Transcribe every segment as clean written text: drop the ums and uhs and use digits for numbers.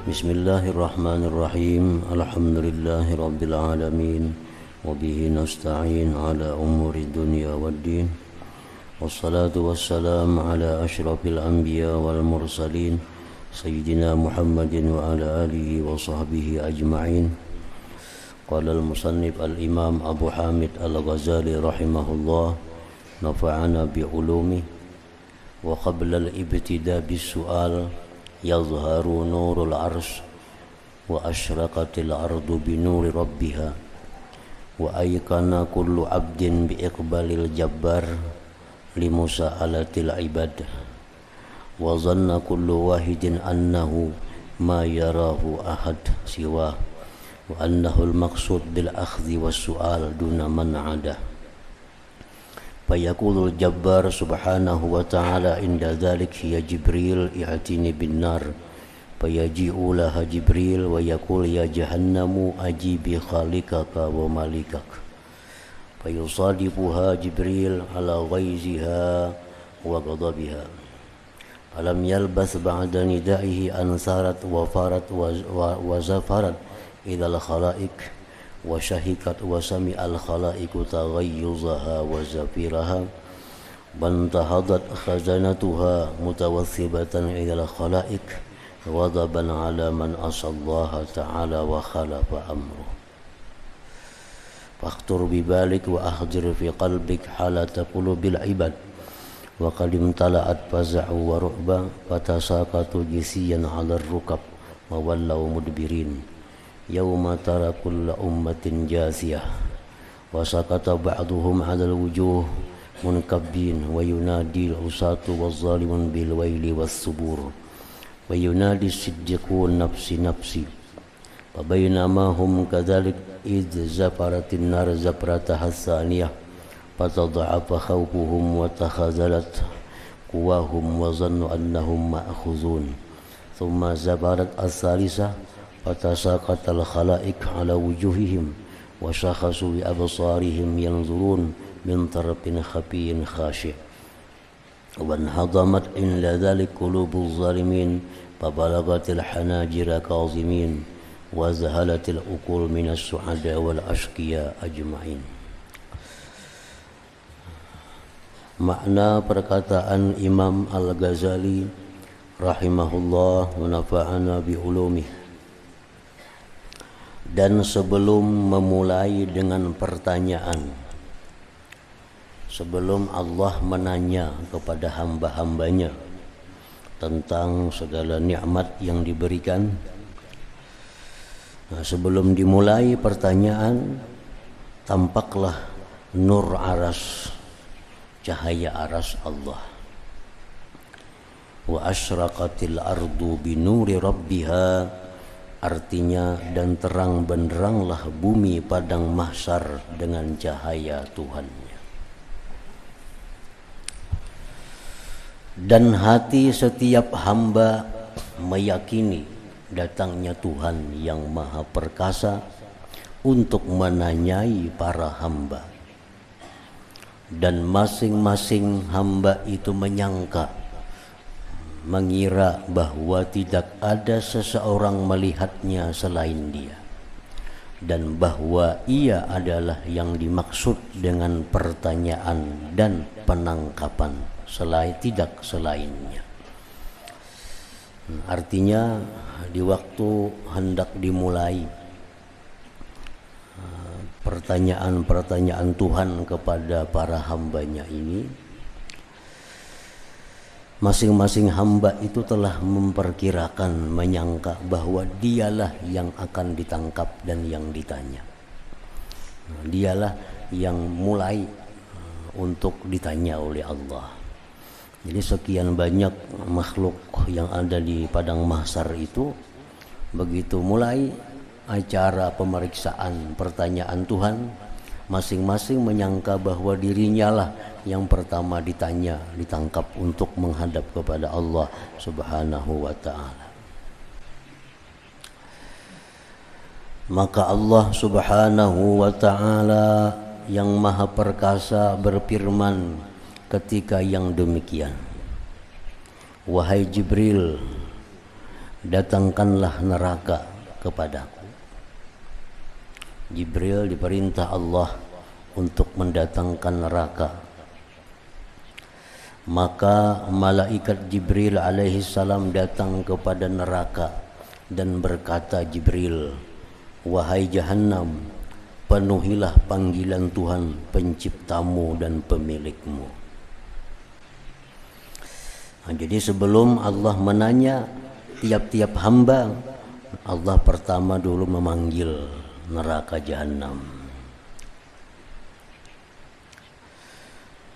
Bismillahirrahmanirrahim. Alhamdulillahirabbil alamin. Wa bihi nasta'in ala umuri dunya waddin. Wassalatu wassalamu ala asyrafil anbiya wal mursalin sayyidina Muhammadin wa ala alihi wa sahbihi ajma'in. Qala al-musannif al-imam Abu Hamid al-Ghazali rahimahullah, nafa'ana bi ulumi. Wa qabla al-ibtida bis-su'al yazharu nurul arsh wa asyraqatil ardu bi nuri rabbiha wa aykana kullu abdin bi iqbalil jabbar li musa'alatil ibad wa zanna kullu wahidin annahu ma yarahu ahad siwa wa annahu al-maqsud bil akhdhi was su'al duna man 'ada. Fayaqulul jabbar subhanahu wa ta'ala inda dhalik hiya Jibril i'tini bin nar fayaji'u laha Jibril wa yaqul ya jahannamu ajibi khalikaka wa malikak fayusadifuha Jibril ala ghaiziha wa ghadabiha alam yalbath ba'da nida'ihi ansarat wa farat wa zafarat idhal khalaik wa syahikat wa sami'al khalaiku taghayyuzaha wa zafiraha bantahadat khazanatuha mutawathibatan ilal khalaik ghadaban ala man asallaha ta'ala wa khalafa amruh. Fakhtur bibalik wa ahdir fi qalbik halata qulubil ibad wa qadim tala'at faza'u wa ru'ba fatasaqatu jisiyan ala rukab wa wallaw mudbirin yawma tara kulla ummatin jasiyah wa sakata ba'duhum 'alal wujuh munkabbin wa yunadi al-usatu waz-zalimun bil waili was-subur wa yunadi as-siddiqun nafsi nafsi fa bainama hum kadzalik idh zafaratin nar zaprataha tsaniyah fatadha'afa khawfuhum wa takhazalat quwwahum wa zannu annahum ma'khuzun thumma zafarat as-salisah fatasaqatal khalaik ala wujuhihim wa syakhasu bi absarihim yanzurun min tarfin khafiyin khashi' wa anhadamat illa dhalik qulubuz zalimin fabalagatil hanajira kazimin wa zahalatil uqul minas su'ada wal ashqiya ajma'in. Makna perkataan Imam Al-Ghazali rahimahullah wa nafa'ana bi ulumih. Dan sebelum memulai dengan pertanyaan, sebelum Allah menanya kepada hamba-hambanya tentang segala nikmat yang diberikan, sebelum dimulai pertanyaan, tampaklah nur aras, cahaya aras Allah. Wa asyraqatil ardu binuri rabbiha, artinya dan terang benderanglah bumi padang mahsyar dengan cahaya Tuhannya. Dan hati setiap hamba meyakini datangnya Tuhan yang maha perkasa untuk menanyai para hamba. Dan masing-masing hamba itu mengira bahwa tidak ada seseorang melihatnya selain dia, dan bahwa ia adalah yang dimaksud dengan pertanyaan dan penangkapan, tidak selainnya. Artinya di waktu hendak dimulai pertanyaan Tuhan kepada para hambanya ini, masing-masing hamba itu telah memperkirakan, menyangka bahwa dialah yang akan ditangkap dan yang ditanya. Dialah yang mulai untuk ditanya oleh Allah. Jadi sekian banyak makhluk yang ada di padang mahsyar itu, begitu mulai acara pemeriksaan pertanyaan Tuhan, masing-masing menyangka bahwa dirinya lah yang pertama ditangkap untuk menghadap kepada Allah Subhanahu wa ta'ala. Maka Allah Subhanahu wa ta'ala yang maha perkasa berfirman ketika yang demikian, wahai Jibril, datangkanlah neraka kepadaku. Jibril diperintah Allah untuk mendatangkan neraka. Maka malaikat Jibril alaihi salam datang kepada neraka dan berkata, Jibril, wahai Jahannam, penuhilah panggilan Tuhan penciptamu dan pemilikmu. Nah, jadi sebelum Allah menanya tiap-tiap hamba, Allah pertama dulu memanggil neraka Jahannam.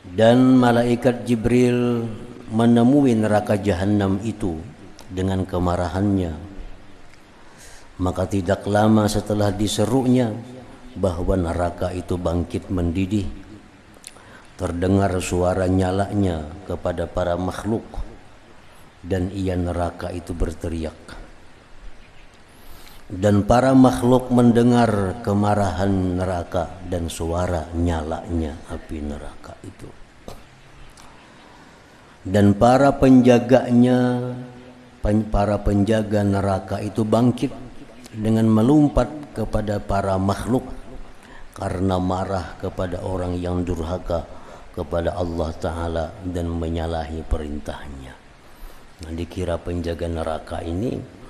Dan malaikat Jibril menemui neraka Jahannam itu dengan kemarahannya. Maka tidak lama setelah diserunya bahwa neraka itu bangkit mendidih, terdengar suara nyalanya kepada para makhluk, dan ia neraka itu berteriak. Dan para makhluk mendengar kemarahan neraka dan suara nyalanya api neraka itu. Dan para penjaganya, para penjaga neraka itu bangkit dengan melompat kepada para makhluk karena marah kepada orang yang durhaka kepada Allah Ta'ala dan menyalahi perintahnya. Nah, dikira penjaga neraka ini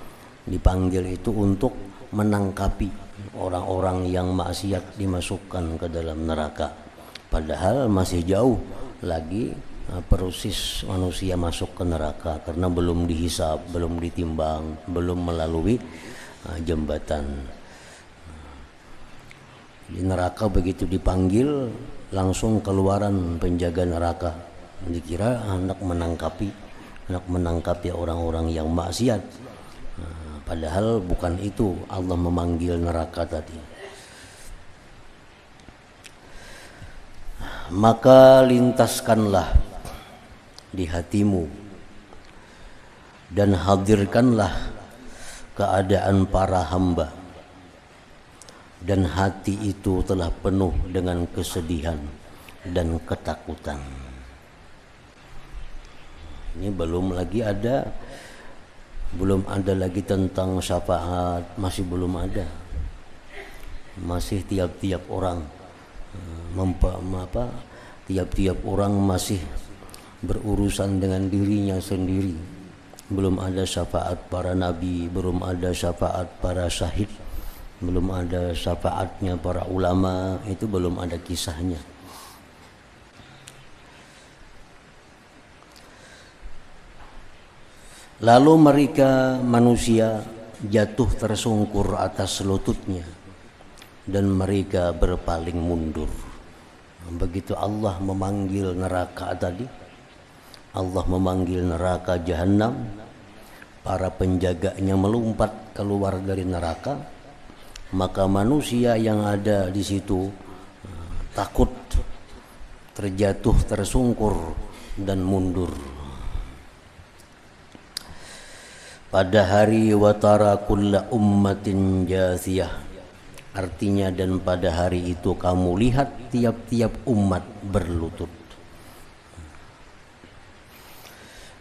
dipanggil itu untuk menangkapi orang-orang yang maksiat dimasukkan ke dalam neraka. Padahal masih jauh lagi proses manusia masuk ke neraka karena belum dihisab, belum ditimbang, belum melalui jembatan. Di neraka begitu dipanggil langsung keluaran penjaga neraka. Dikira hendak menangkapi orang-orang yang maksiat. Padahal bukan itu Allah memanggil neraka tadi. Maka lintaskanlah di hatimu dan hadirkanlah keadaan para hamba, dan hati itu telah penuh dengan kesedihan dan ketakutan. Ini belum ada lagi tentang syafaat, masih belum ada. Masih tiap-tiap orang tiap-tiap orang masih berurusan dengan dirinya sendiri. Belum ada syafaat para nabi, belum ada syafaat para syahid, belum ada syafaatnya para ulama, itu belum ada kisahnya. Lalu mereka manusia jatuh tersungkur atas lututnya dan mereka berpaling mundur. Begitu Allah memanggil neraka tadi, Allah memanggil neraka Jahannam, para penjaganya melompat keluar dari neraka, maka manusia yang ada di situ takut, terjatuh tersungkur dan mundur. Pada hari watara kulla ummatin jathiyah, artinya dan pada hari itu kamu lihat tiap-tiap umat berlutut.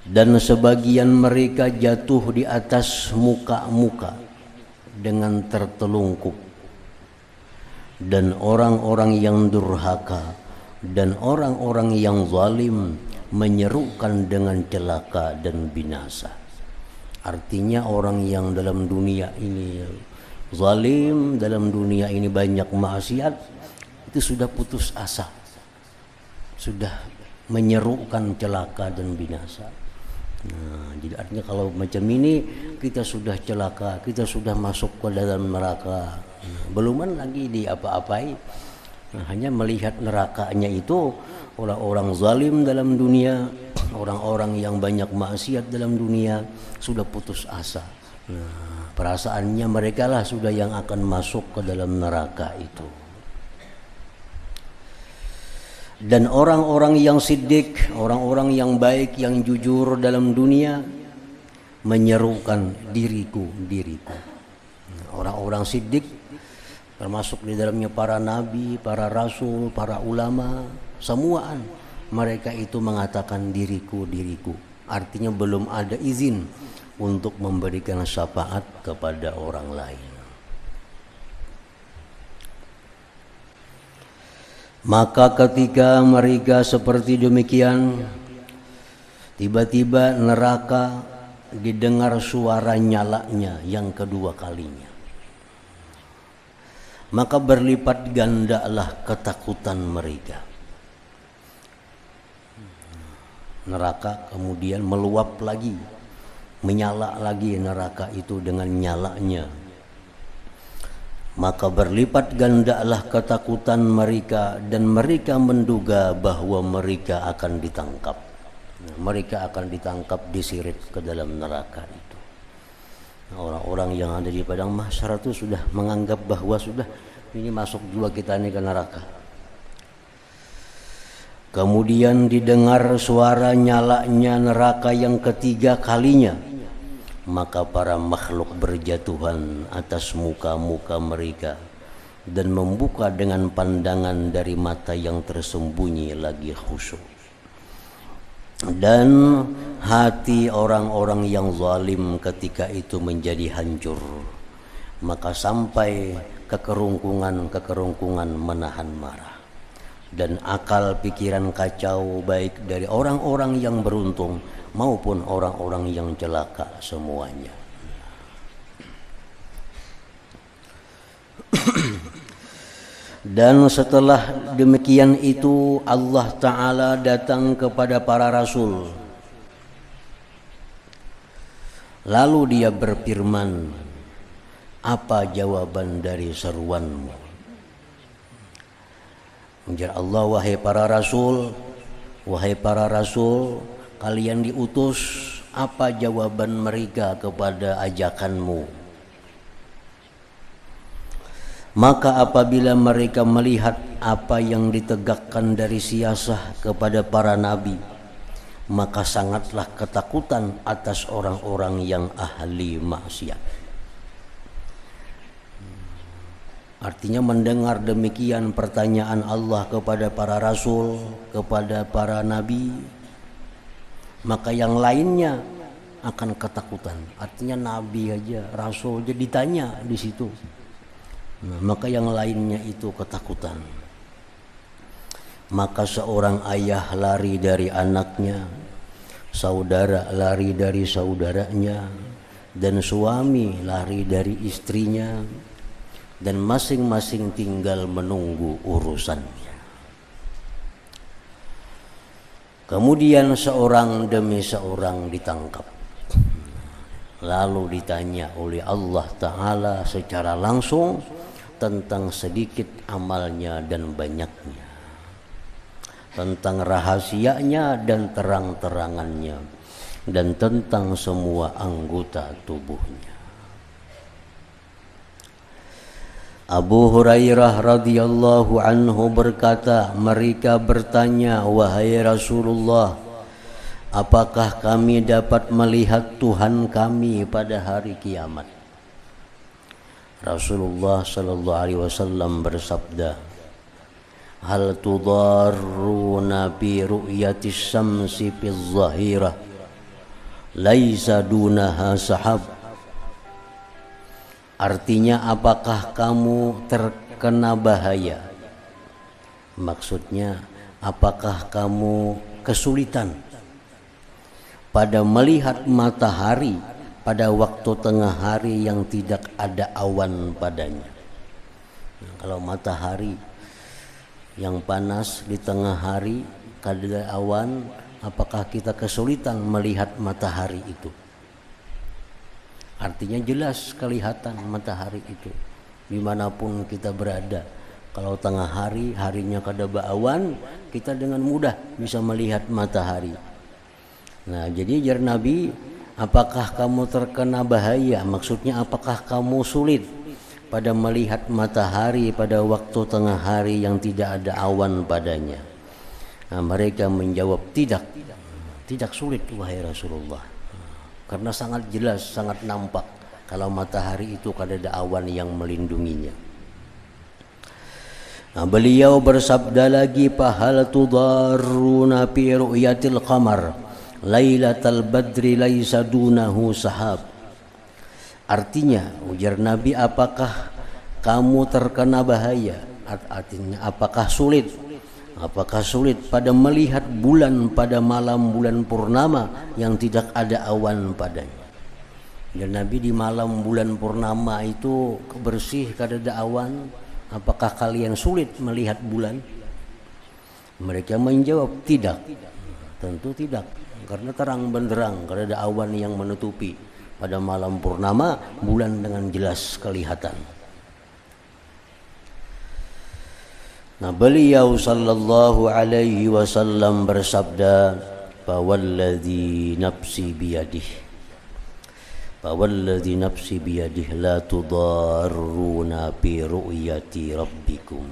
Dan sebagian mereka jatuh di atas muka-muka dengan tertelungkup. Dan orang-orang yang durhaka dan orang-orang yang zalim menyerukan dengan celaka dan binasa. Artinya orang yang dalam dunia ini zalim, dalam dunia ini banyak maksiat, itu sudah putus asa, sudah menyerukan celaka dan binasa. Nah, jadi artinya kalau macam ini kita sudah celaka, kita sudah masuk ke dalam neraka. Nah, beluman lagi di apa-apai. Nah, hanya melihat nerakanya itu orang-orang zalim dalam dunia, orang-orang yang banyak maksiat dalam dunia sudah putus asa. Nah, perasaannya mereka lah sudah yang akan masuk ke dalam neraka itu. Dan orang-orang yang siddiq, orang-orang yang baik, yang jujur dalam dunia menyerukan diriku, diriku. Orang-orang siddiq termasuk di dalamnya para nabi, para rasul, para ulama, semuaan mereka itu mengatakan diriku, diriku. artinya belum ada izin untuk memberikan syafaat kepada orang lain. Maka ketika mereka seperti demikian, tiba-tiba neraka didengar suara nyalanya yang kedua kalinya. Maka berlipat gandalah ketakutan mereka. Neraka kemudian meluap lagi, menyala lagi neraka itu dengan nyalanya. Maka berlipat gandalah ketakutan mereka dan mereka menduga bahwa mereka akan ditangkap. Mereka akan ditangkap, diseret ke dalam neraka itu. Orang-orang yang ada di padang mahsyar itu sudah menganggap bahwa sudah ini masuk juga kita ini ke neraka. Kemudian didengar suara nyalanya neraka yang ketiga kalinya. Maka para makhluk berjatuhan atas muka-muka mereka dan membuka dengan pandangan dari mata yang tersembunyi lagi khusyuk. Dan hati orang-orang yang zalim ketika itu menjadi hancur. Maka sampai kekerungkungan menahan marah. Dan akal pikiran kacau baik dari orang-orang yang beruntung maupun orang-orang yang celaka semuanya. Dan setelah demikian itu Allah Ta'ala datang kepada para rasul. Lalu dia berfirman, apa jawaban dari seruanmu? Ujar Allah, wahai para rasul, kalian diutus, apa jawaban mereka kepada ajakanmu? Maka apabila mereka melihat apa yang ditegakkan dari siasah kepada para nabi, maka sangatlah ketakutan atas orang-orang yang ahli maksiat. Artinya mendengar demikian pertanyaan Allah kepada para rasul, kepada para nabi, maka yang lainnya akan ketakutan. Artinya nabi aja, rasul aja ditanya di situ. Nah, maka yang lainnya itu ketakutan. Maka seorang ayah lari dari anaknya, saudara lari dari saudaranya, dan suami lari dari istrinya, dan masing-masing tinggal menunggu urusannya. Kemudian seorang demi seorang ditangkap, lalu ditanya oleh Allah Ta'ala secara langsung tentang sedikit amalnya dan banyaknya, tentang rahasianya dan terang-terangannya, dan tentang semua anggota tubuhnya. Abu Hurairah radhiyallahu anhu berkata, mereka bertanya, wahai Rasulullah, apakah kami dapat melihat Tuhan kami pada hari kiamat? Rasulullah sallallahu alaihi wasallam bersabda, hal tudarruna bi ru'yatis syamsi fil zahirah laisa dunaha sahab. Artinya, apakah kamu terkena bahaya? Maksudnya, apakah kamu kesulitan pada melihat matahari pada waktu tengah hari yang tidak ada awan padanya? Nah, kalau matahari yang panas di tengah hari kada ada awan, apakah kita kesulitan melihat matahari itu? Artinya jelas kelihatan matahari itu dimanapun kita berada. Kalau tengah hari, harinya kada baawan, kita dengan mudah bisa melihat matahari. Nah, jadi jar Nabi, apakah kamu terkena bahaya? Maksudnya apakah kamu sulit pada melihat matahari pada waktu tengah hari yang tidak ada awan padanya? Nah, mereka menjawab, tidak sulit wahai Rasulullah. Karena sangat jelas, sangat nampak kalau matahari itu kada ada awan yang melindunginya. Nah, beliau bersabda lagi, fahal tudarruna fi ru'yatil qamar, Lailatul badri laisa dunahu sahab. Artinya ujar Nabi, apakah kamu terkena bahaya? Artinya apakah sulit pada melihat bulan pada malam bulan purnama yang tidak ada awan padanya. Dan Nabi, di malam bulan purnama itu bersih, kada ada awan, apakah kalian sulit melihat bulan? Mereka menjawab, tidak. Tentu tidak, karena terang benderang, kada ada awan yang menutupi. Pada malam purnama bulan dengan jelas kelihatan. Nah, beliau sallallahu alaihi wasallam bersabda, "Fawalladzi nafsi biyadihi, fawalladzi nafsi biyadihi la tudarruna bi ru'yati rabbikum.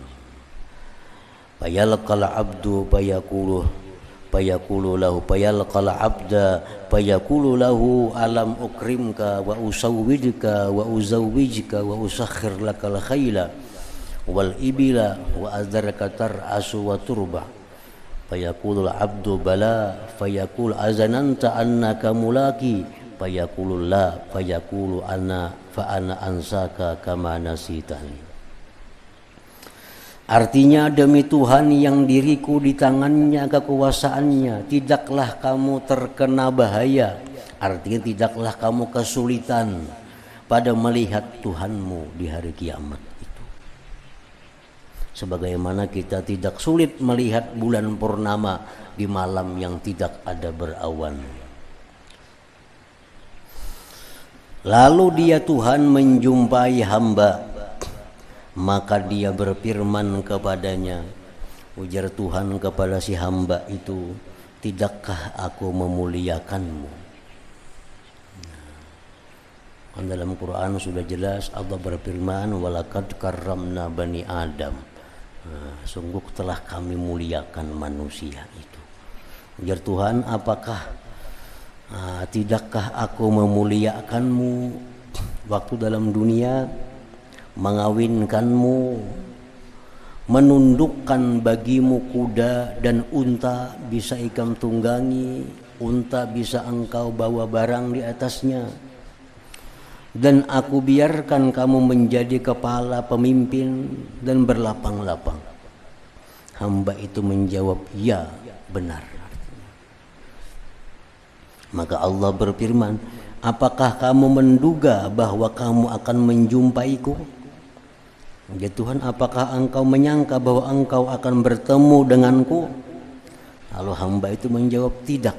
Fayalqal abdu fayaqulu lahu alam ukrimka wa usawwijka wa uzawwijka wa usakhir lakal khayla wal ibila wa adarka tar'asu wa turba. Fayaqulul abdu bala fayaqul azananta annaka mulaki fayaqulu la fayaqulu ana fa ana ansaka kama nasitani." Artinya, demi Tuhan yang diriku di tangannya kekuasaannya, tidaklah kamu terkena bahaya. Artinya tidaklah kamu kesulitan pada melihat Tuhanmu di hari kiamat itu. Sebagaimana kita tidak sulit melihat bulan purnama di malam yang tidak ada berawan. Lalu dia Tuhan menjumpai hamba, maka dia berfirman kepadanya, ujar Tuhan kepada si hamba itu, tidakkah aku memuliakanmu? Nah, dalam Quran sudah jelas Allah berfirman, walaqad karramna bani Adam. Nah, sungguh telah kami muliakan manusia itu. Ujar Tuhan, apakah tidakkah aku memuliakanmu waktu dalam dunia, mengawinkanmu, menundukkan bagimu kuda dan unta bisa ikam tunggangi, unta bisa engkau bawa barang di atasnya, dan aku biarkan kamu menjadi kepala pemimpin dan berlapang-lapang. Hamba itu menjawab, ya benar. Maka Allah berfirman, apakah kamu menduga bahwa kamu akan menjumpaiku? Ya Tuhan, apakah engkau menyangka bahwa engkau akan bertemu denganku? Lalu hamba itu menjawab, tidak.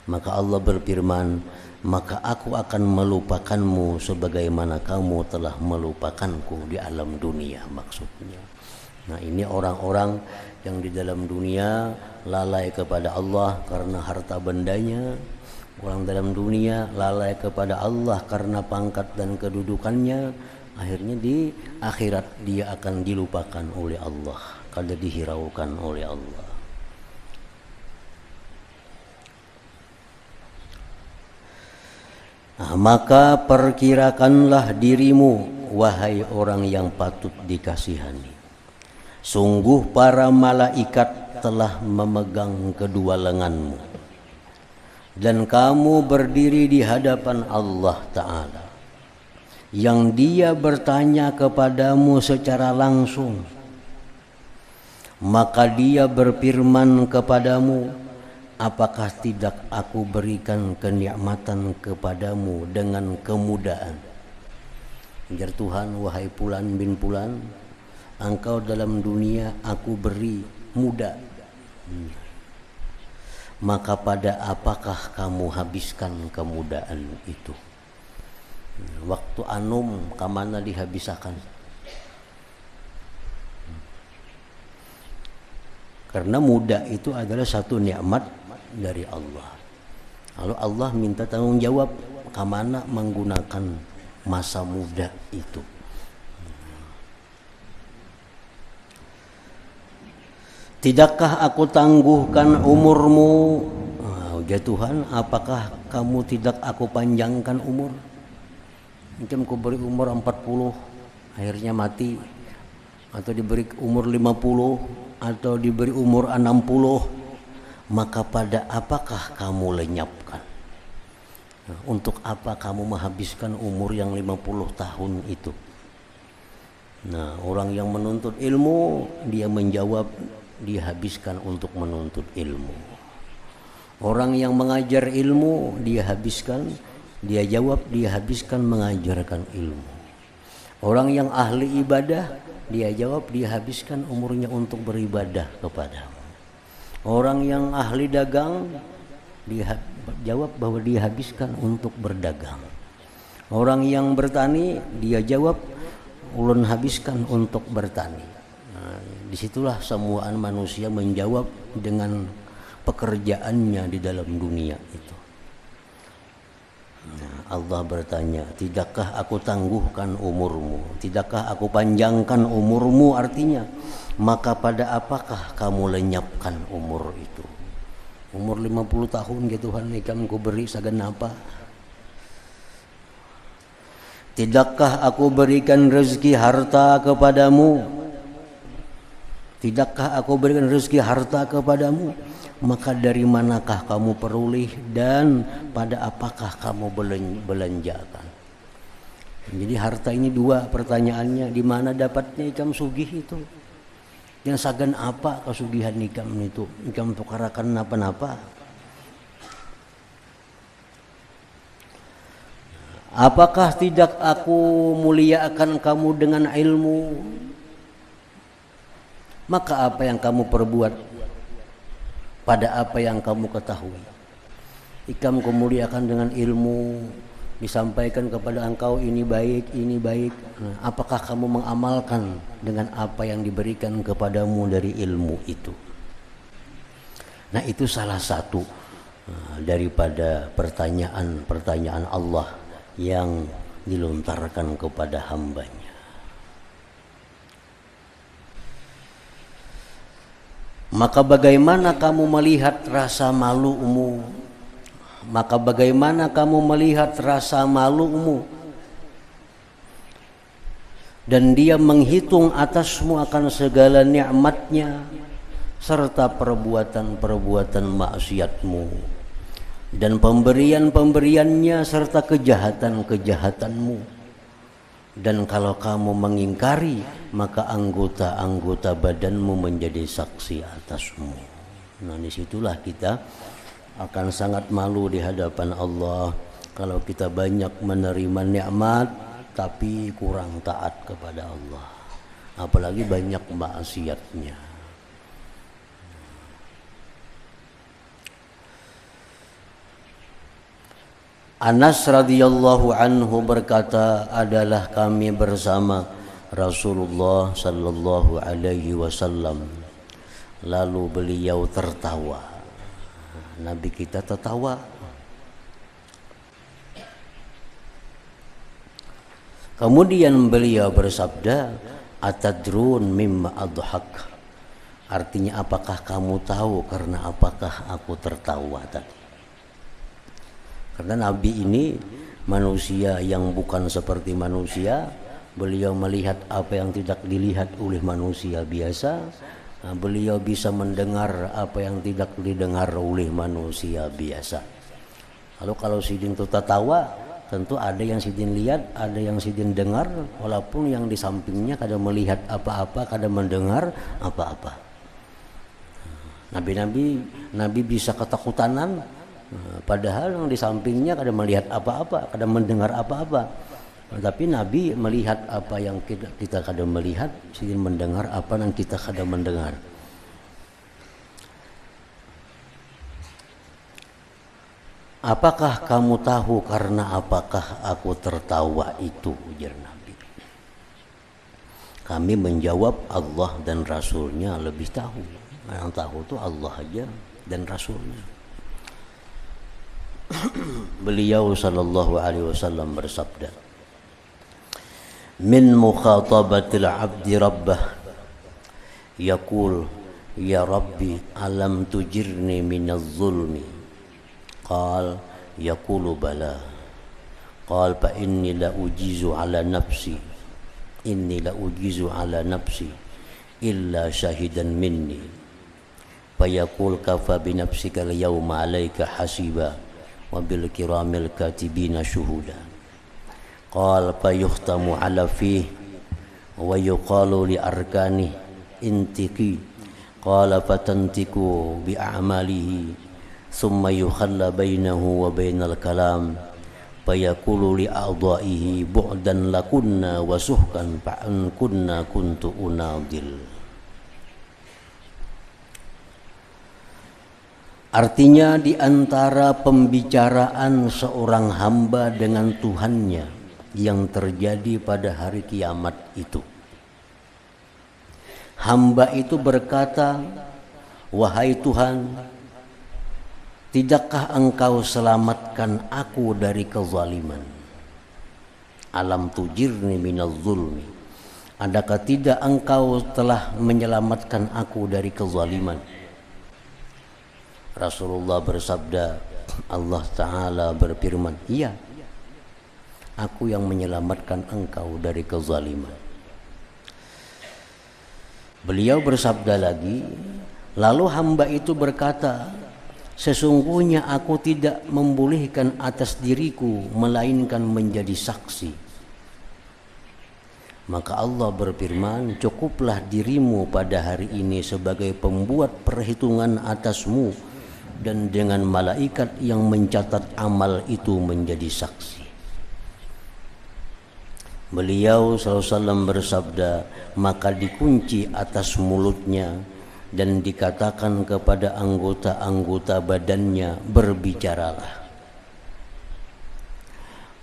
Maka Allah berfirman, maka aku akan melupakanmu sebagaimana kamu telah melupakanku di alam dunia, maksudnya. Nah, ini orang-orang yang di dalam dunia lalai kepada Allah karena harta bendanya. Orang dalam dunia lalai kepada Allah karena pangkat dan kedudukannya. Akhirnya di akhirat dia akan dilupakan oleh Allah, kada dihiraukan oleh Allah. Nah, maka perkirakanlah dirimu, wahai orang yang patut dikasihani. Sungguh para malaikat telah memegang kedua lenganmu, dan kamu berdiri di hadapan Allah Ta'ala, yang dia bertanya kepadamu secara langsung. Maka dia berfirman kepadamu, apakah tidak aku berikan kenikmatan kepadamu dengan kemudahan? Ujar Tuhan, wahai Fulan bin Fulan, engkau dalam dunia aku beri mudah. Maka pada apakah kamu habiskan kemudahan itu? Waktu anum kamana dihabiskan? Karena muda itu adalah satu nikmat dari Allah. Lalu Allah minta tanggung jawab kamana menggunakan masa muda itu. Tidakkah aku tangguhkan umurmu? Ya Tuhan, apakah kamu tidak aku panjangkan umur? Mungkin aku beri umur 40, akhirnya mati. Atau diberi umur 50, atau diberi umur 60. maka pada apakah kamu lenyapkan? Untuk apa kamu menghabiskan umur yang 50 tahun itu? Nah, orang yang menuntut ilmu, dia menjawab, dia habiskan untuk menuntut ilmu. Orang yang mengajar ilmu, dia habiskan, dia jawab, dia habiskan mengajarkan ilmu. Orang yang ahli ibadah, dia jawab, dia habiskan umurnya untuk beribadah kepadamu. Orang yang ahli dagang, dia jawab bahwa dia habiskan untuk berdagang. Orang yang bertani, dia jawab, ulun habiskan untuk bertani. Nah, disitulah semuaan manusia menjawab dengan pekerjaannya di dalam dunia itu. Nah, Allah bertanya, tidakkah aku tangguhkan umurmu, tidakkah aku panjangkan umurmu, artinya maka pada apakah kamu lenyapkan umur itu? Umur 50 tahun ke Tuhan ikam ku beri sagan apa? Tidakkah aku berikan rezeki harta kepadamu? Tidakkah aku berikan rezeki harta kepadamu? Maka dari manakah kamu peroleh dan pada apakah kamu belanjakan? Jadi harta ini dua pertanyaannya, di mana dapatnya ikam sugih itu? Yang sagan apa kesugihan ikam itu? Ikam tukarakan napa-napa? Apakah tidak aku muliakan kamu dengan ilmu? Maka apa yang kamu perbuat pada apa yang kamu ketahui? Ikam kemuliakan dengan ilmu, disampaikan kepada engkau ini baik, ini baik. Nah, apakah kamu mengamalkan dengan apa yang diberikan kepadamu dari ilmu itu? Nah, itu salah satu daripada pertanyaan-pertanyaan Allah yang dilontarkan kepada hambanya. Maka bagaimana kamu melihat rasa malumu? Maka bagaimana kamu melihat rasa malumu? Dan dia menghitung atasmu akan segala nikmatnya serta perbuatan-perbuatan maksiatmu dan pemberian-pemberiannya serta kejahatan-kejahatanmu. Dan kalau kamu mengingkari, maka anggota-anggota badanmu menjadi saksi atasmu. Nah, disitulah kita akan sangat malu di hadapan Allah kalau kita banyak menerima nikmat tapi kurang taat kepada Allah, apalagi banyak maksiatnya. Anas radhiyallahu anhu berkata, adalah kami bersama Rasulullah sallallahu alaihi wasallam, lalu beliau tertawa. Nabi kita tertawa. Kemudian beliau bersabda, atadrun mimma adhak? Artinya, apakah kamu tahu karena apakah aku tertawa tadi? Karena Nabi ini manusia yang bukan seperti manusia. Beliau melihat apa yang tidak dilihat oleh manusia biasa. Beliau bisa mendengar apa yang tidak didengar oleh manusia biasa. Lalu kalau sidin itu tertawa, tentu ada yang sidin lihat, ada yang sidin dengar, walaupun yang di sampingnya kadang melihat apa-apa, kadang mendengar apa-apa. Nabi bisa ketakutanan, padahal yang di sampingnya kadang melihat apa-apa, kadang mendengar apa-apa. Tapi Nabi melihat apa yang kita kadang melihat, sidin mendengar apa yang kita kadang mendengar. Apakah kamu tahu karena apakah aku tertawa itu, ujar Nabi. Kami menjawab, Allah dan Rasulnya lebih tahu. Yang tahu itu Allah aja dan Rasulnya. Beliau sallallahu alaihi wasallam bersabda, min mukhatabatil abdi rabbah yaqul ya rabbi alam tujirni minaz zulmi qal yaqulu bala qal fa inni la ujizu ala nafsi illa shahidan minni fayaqul kafa bi nafsika al-yawma 'alaika hasiba wa bil kiramil katibina syuhuda. Qala fayuhtamu 'ala fihi wa yuqalu li arkani intiqi. Qala fatantiku bi a'malihi thumma yukhalla bainahu wa bainal kalam fayaqulu li a'dha'ihi bu'dan lakunna wa suhkan fa'an kunna kuntu unadil. Artinya di antara pembicaraan seorang hamba dengan Tuhannya yang terjadi pada hari kiamat itu, hamba itu berkata, wahai Tuhan, tidakkah engkau selamatkan aku dari kezaliman? Alam tujirni minal zulmi. Adakah tidak engkau telah menyelamatkan aku dari kezaliman? Rasulullah bersabda, Allah Ta'ala berfirman, iya, aku yang menyelamatkan engkau dari kezaliman. Beliau bersabda lagi, lalu hamba itu berkata, sesungguhnya aku tidak membolehkan atas diriku melainkan menjadi saksi. Maka Allah berfirman, cukuplah dirimu pada hari ini sebagai pembuat perhitungan atasmu dan dengan malaikat yang mencatat amal itu menjadi saksi. Beliau SAW bersabda, maka dikunci atas mulutnya dan dikatakan kepada anggota-anggota badannya, berbicaralah.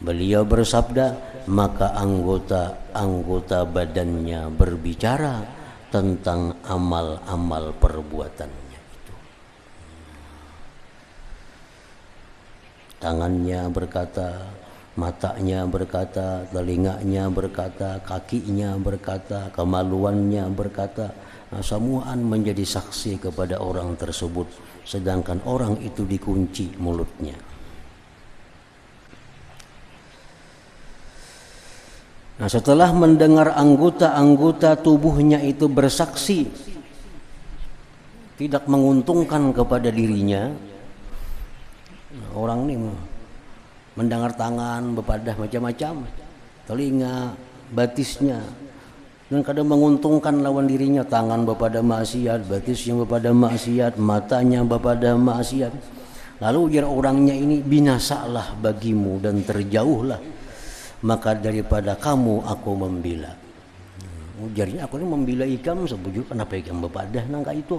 Beliau bersabda, maka anggota-anggota badannya berbicara tentang amal-amal perbuatannya itu. Tangannya berkata, matanya berkata, telinganya berkata, kakinya berkata, kemaluannya berkata. Nah, semuaan menjadi saksi kepada orang tersebut, sedangkan orang itu dikunci mulutnya. Nah, setelah mendengar anggota-anggota tubuhnya itu bersaksi tidak menguntungkan kepada dirinya, orang ini mendengar tangan bepadah macam-macam, telinga, batisnya, dan kadang menguntungkan lawan dirinya, tangan bepada maksiat, batisnya bepada maksiat, matanya bepada maksiat. Lalu ujar orangnya ini, binasalah bagimu dan terjauhlah, maka daripada kamu aku membela. Ujarnya, aku ini membela ikam sebujuk, kenapa ikam bepadah nangka itu?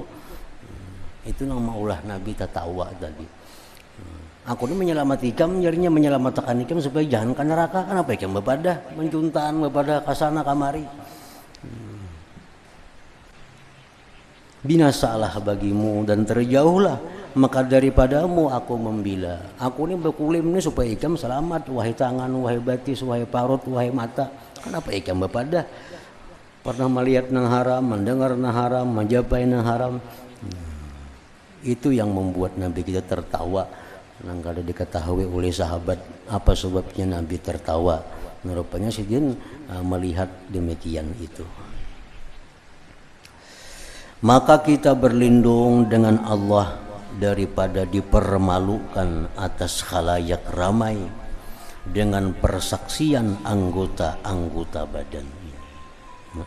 Itu nama ulah Nabi tatawa tadi. Aku ini menyelamatkan ikam, jarinya menyelamatkan ikam supaya jangan ke neraka. Kenapa ikam bepadah mencuntaan bepada kasana kamari? Binasalah bagimu dan terjauhlah, maka daripadamu aku membela. Aku ini berkulim ini supaya ikam selamat, wahai tangan, wahai batis, wahai parut, wahai mata. Kenapa ikam bepadah pernah melihat nang haram, mendengar nang haram, menjapai nang haram? Itu yang membuat Nabi kita tertawa. Nang kada diketahui oleh sahabat apa sebabnya Nabi tertawa. Rupanya sidin melihat demikian itu. Maka kita berlindung dengan Allah daripada dipermalukan atas khalayak ramai dengan persaksian anggota-anggota badan.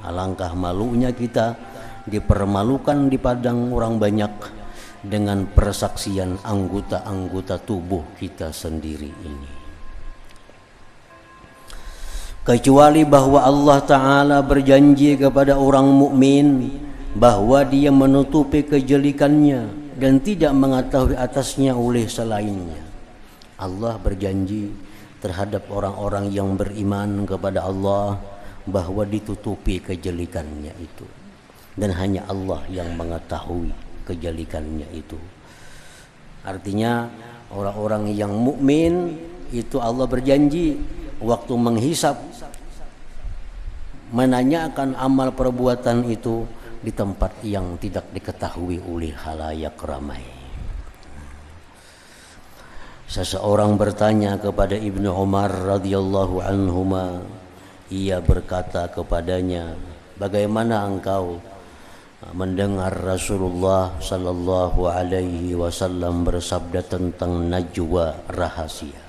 Alangkah malunya kita dipermalukan di padang orang banyak dengan persaksian anggota-anggota tubuh kita sendiri ini. Kecuali bahwa Allah Ta'ala berjanji kepada orang mukmin bahwa dia menutupi kejelikannya dan tidak mengetahui atasnya oleh selainnya. Allah berjanji terhadap orang-orang yang beriman kepada Allah bahwa ditutupi kejelikannya itu, dan hanya Allah yang mengetahui kejelikannya itu. Artinya orang-orang yang mukmin itu Allah berjanji waktu menghisap, menanyakan amal perbuatan itu di tempat yang tidak diketahui oleh khalayak ramai. Seseorang bertanya kepada Ibnu Umar radhiyallahu anhuma, ia berkata kepadanya, bagaimana engkau mendengar Rasulullah sallallahu alaihi wasallam bersabda tentang najwa rahasia.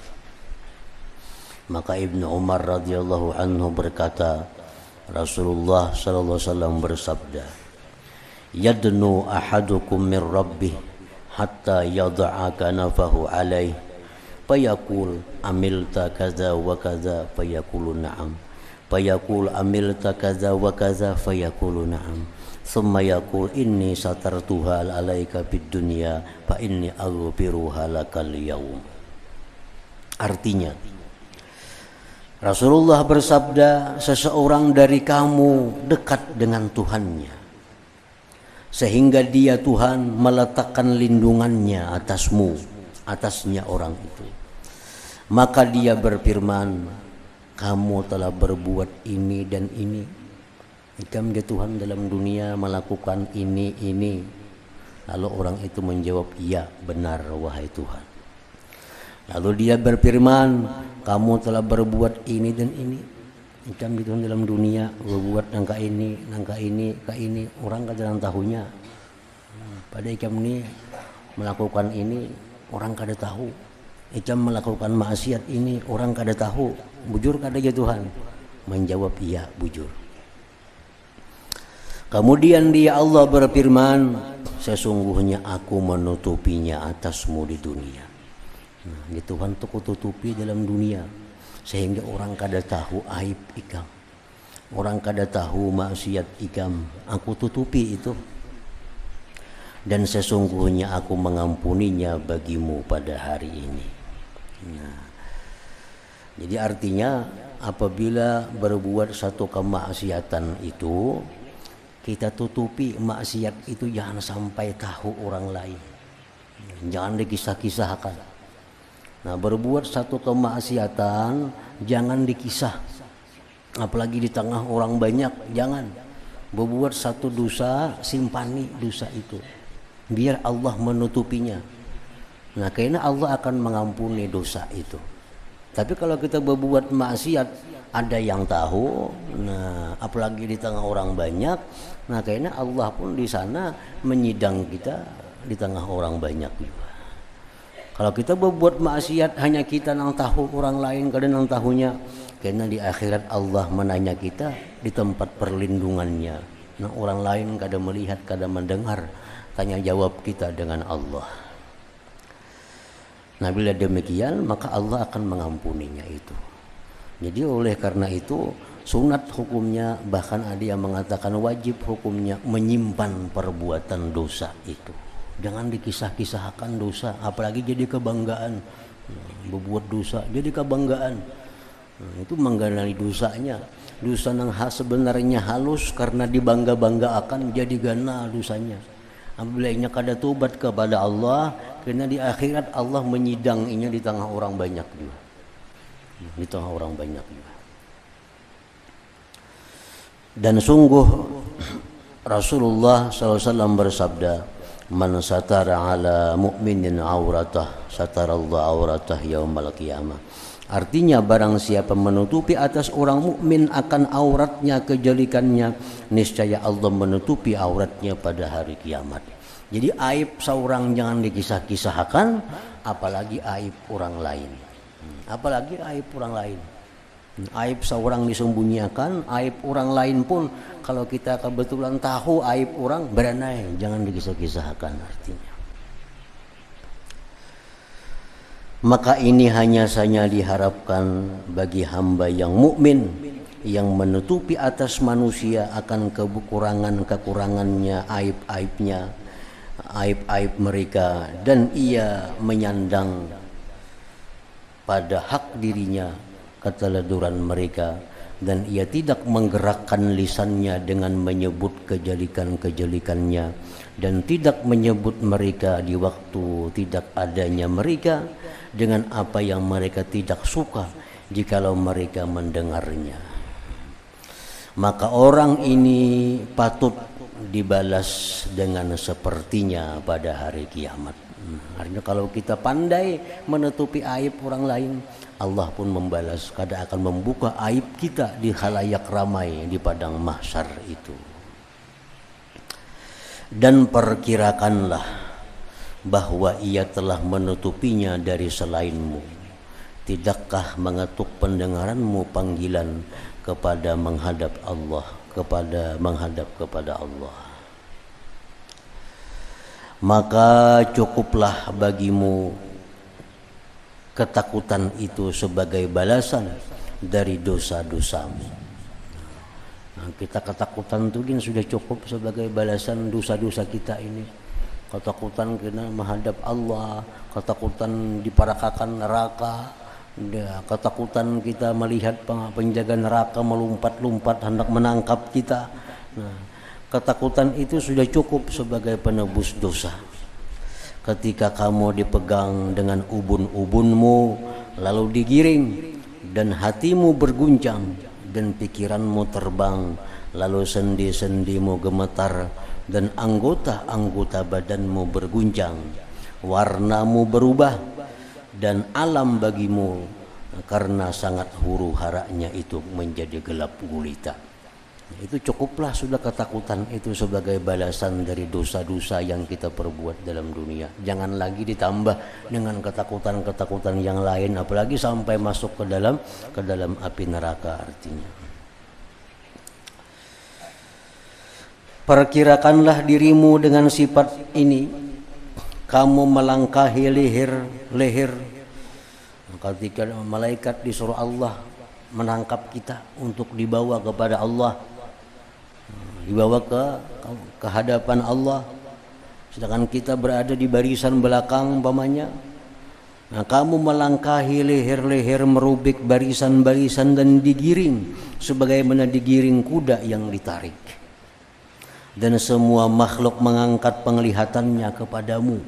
Maka Ibnu Umar radhiyallahu anhu berkata, Rasulullah sallallahu alaihi wasallam bersabda, "Yadnu ahadukum min rabbih hatta yad'a kanafahu alaih, fayaqul amilta kadza wa kadza, fayaqulu na'am, fayaqul amilta kadza wa kadza, fayaqulu na'am, thumma yaqul inni satartuha alaika fid dunya fa inni aghfiruha lakal yaum." Artinya, Rasulullah bersabda, seseorang dari kamu dekat dengan Tuhannya sehingga dia Tuhan meletakkan lindungannya atasnya orang itu. Maka dia berfirman, kamu telah berbuat ini dan ini. Jika dia Tuhan dalam dunia melakukan ini. Lalu orang itu menjawab, iya benar wahai Tuhan. Lalu dia berfirman, kamu telah berbuat ini dan ini. Jika dia Tuhan dalam dunia berbuat nangka ini, orang kadang tahunya. Pada ikam ini melakukan ini, orang kada tahu. Ikam melakukan maksiat ini, orang kada tahu. Bujur kada ya Tuhan? Menjawab iya bujur. Kemudian dia Allah berfirman, sesungguhnya aku menutupinya atasmu di dunia. Nah, ya Tuhan tuh tutupi dalam dunia sehingga orang kada tahu aib ikam. Orang kada tahu maksiat ikam, aku tutupi itu. Dan sesungguhnya aku mengampuninya bagimu pada hari ini. Nah, jadi artinya apabila berbuat satu kemaksiatan itu, kita tutupi maksiat itu, jangan sampai tahu orang lain. Jangan dikisah-kisahkan. Nah, berbuat satu kemaksiatan jangan dikisah. Apalagi di tengah orang banyak, jangan. Berbuat satu dosa, simpani dosa itu. Biar Allah menutupinya. Nah, karena Allah akan mengampuni dosa itu. Tapi kalau kita berbuat maksiat, ada yang tahu, nah apalagi di tengah orang banyak, nah karena Allah pun di sana menyidang kita di tengah orang banyak juga. Kalau kita berbuat maksiat hanya kita yang tahu, orang lain kada yang tahunya, karena di akhirat Allah menanya kita di tempat perlindungannya. Nah orang lain kada melihat, kada mendengar, tanya jawab kita dengan Allah. Nah bila demikian maka Allah akan mengampuninya itu. Jadi oleh karena itu sunat hukumnya, bahkan ada yang mengatakan wajib hukumnya menyimpan perbuatan dosa itu. Jangan dikisah-kisahkan dosa, apalagi jadi kebanggaan. Berbuat dosa jadi kebanggaan. Itu mengganali dosanya. Dosa yang sebenarnya halus karena dibangga-banggakan jadi gana dosanya. Apabila inya kada tobat kepada Allah, karena di akhirat Allah menyidang inya di tengah orang banyak juga. Di tengah orang banyak juga. Dan sungguh Rasulullah SAW bersabda, man satara ala mu'minin auratah satarallahu auratah yaumal qiyamah. Artinya barang siapa menutupi atas orang mukmin akan auratnya, kejelikannya, niscaya Allah menutupi auratnya pada hari kiamat. Jadi aib seorang jangan dikisah-kisahkan, apalagi aib orang lain. Apalagi aib orang lain. Aib seorang disembunyikan, aib orang lain pun kalau kita kebetulan tahu aib orang, beranai, jangan dikisah-kisahkan artinya. Maka ini hanya saja diharapkan bagi hamba yang mukmin yang menutupi atas manusia akan kekurangannya, aib-aibnya, aib-aib mereka, dan ia menyandang pada hak dirinya keteledoran mereka, dan ia tidak menggerakkan lisannya dengan menyebut kejelikan-kejelikannya, dan tidak menyebut mereka di waktu tidak adanya mereka dengan apa yang mereka tidak suka jikalau mereka mendengarnya. Maka orang ini patut dibalas dengan sepertinya pada hari kiamat. Artinya kalau kita pandai menutupi aib orang lain, Allah pun membalas, kadang akan membuka aib kita di khalayak ramai di padang mahsyar itu. Dan perkirakanlah bahwa ia telah menutupinya dari selainmu. Tidakkah mengetuk pendengaranmu panggilan kepada menghadap Allah, menghadap kepada Allah. Maka cukuplah bagimu ketakutan itu sebagai balasan dari dosa-dosamu. Nah, kita ketakutan itu kan sudah cukup sebagai balasan dosa-dosa kita ini. Ketakutan kena menghadap Allah, ketakutan diparakakan neraka, ketakutan kita melihat penjaga neraka melompat-lompat hendak menangkap kita. Nah, ketakutan itu sudah cukup sebagai penebus dosa. Ketika kamu dipegang dengan ubun-ubunmu, lalu digiring, dan hatimu berguncang, dan pikiranmu terbang, lalu sendi-sendimu gemetar, dan anggota-anggota badanmu berguncang, warnamu berubah, dan alam bagimu karena sangat huru haranya itu menjadi gelap gulita. Itu cukuplah sudah ketakutan itu sebagai balasan dari dosa-dosa yang kita perbuat dalam dunia. Jangan lagi ditambah dengan ketakutan-ketakutan yang lain, apalagi sampai masuk ke dalam api neraka artinya. Perkirakanlah dirimu dengan sifat ini, kamu melangkahi leher ketika malaikat disuruh Allah menangkap kita untuk dibawa kepada Allah, dibawa ke hadapan Allah, sedangkan kita berada di barisan belakang umpamanya. Nah, kamu melangkahi leher-leher, merubik barisan-barisan dan digiring sebagaimana digiring kuda yang ditarik. Dan semua makhluk mengangkat penglihatannya kepadamu.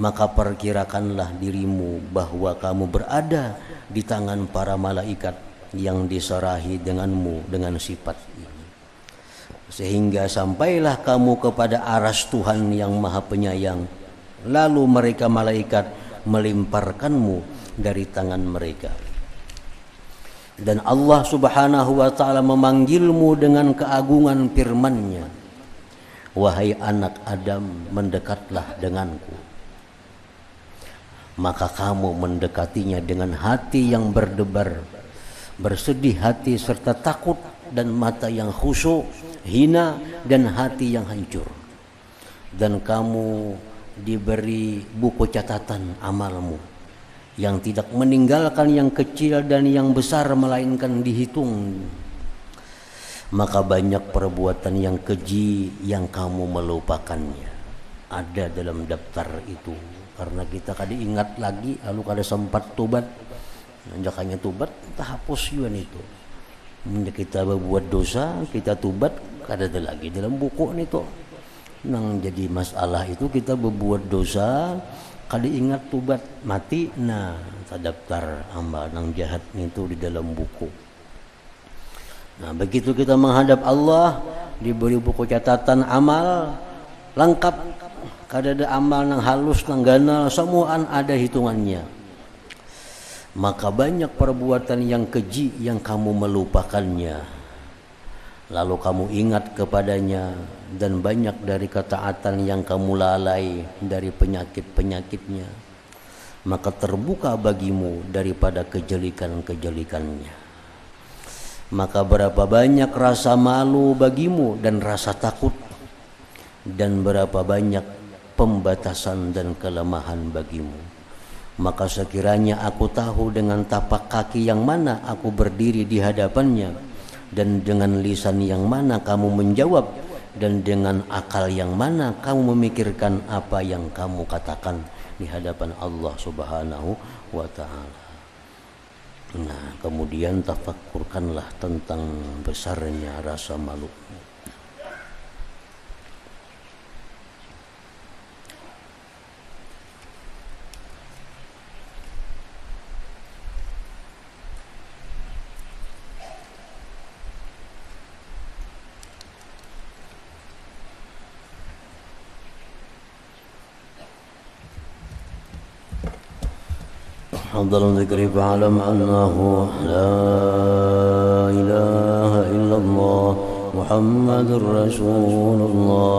Maka perkirakanlah dirimu bahwa kamu berada di tangan para malaikat yang diserahi denganmu dengan sifat ini. Sehingga sampailah kamu kepada aras Tuhan yang Maha Penyayang. Lalu mereka malaikat melimparkanmu dari tangan mereka. Dan Allah Subhanahu wa ta'ala memanggilmu dengan keagungan firman-Nya. Wahai anak Adam, mendekatlah denganku. Maka kamu mendekatinya dengan hati yang berdebar, bersedih hati serta takut, dan mata yang khusyuk, hina, dan hati yang hancur. Dan kamu diberi buku catatan amalmu yang tidak meninggalkan yang kecil dan yang besar, melainkan dihitung. Maka banyak perbuatan yang keji yang kamu melupakannya ada dalam daftar itu. Karena kita kada ingat lagi, lalu kada sempat tobat. Jangannya tobat, kita hapus juga itu. Kita berbuat dosa, kita tobat, kada ada lagi dalam buku itu. Nang jadi masalah itu kita berbuat dosa, kada ingat tobat, mati, nah daftar amal nang jahat itu di dalam buku. Nah, begitu kita menghadap Allah, diberi buku catatan amal lengkap. Kada ada amal nang halus, nang ganal, semuaan ada hitungannya. Maka banyak perbuatan yang keji yang kamu melupakannya, lalu kamu ingat kepadanya, dan banyak dari ketaatan yang kamu lalai dari penyakit-penyakitnya. Maka terbuka bagimu daripada kejelikan-kejelikannya. Maka berapa banyak rasa malu bagimu dan rasa takut, dan berapa banyak pembatasan dan kelemahan bagimu. Maka sekiranya aku tahu dengan tapak kaki yang mana aku berdiri di hadapannya, dan dengan lisan yang mana kamu menjawab, dan dengan akal yang mana kamu memikirkan apa yang kamu katakan di hadapan Allah Subhanahu wa ta'ala. Nah, kemudian tafakkurkanlah tentang besarnya rasa malu. أفضل الذكر فاعلم أنه لا إله إلا الله محمد رسول الله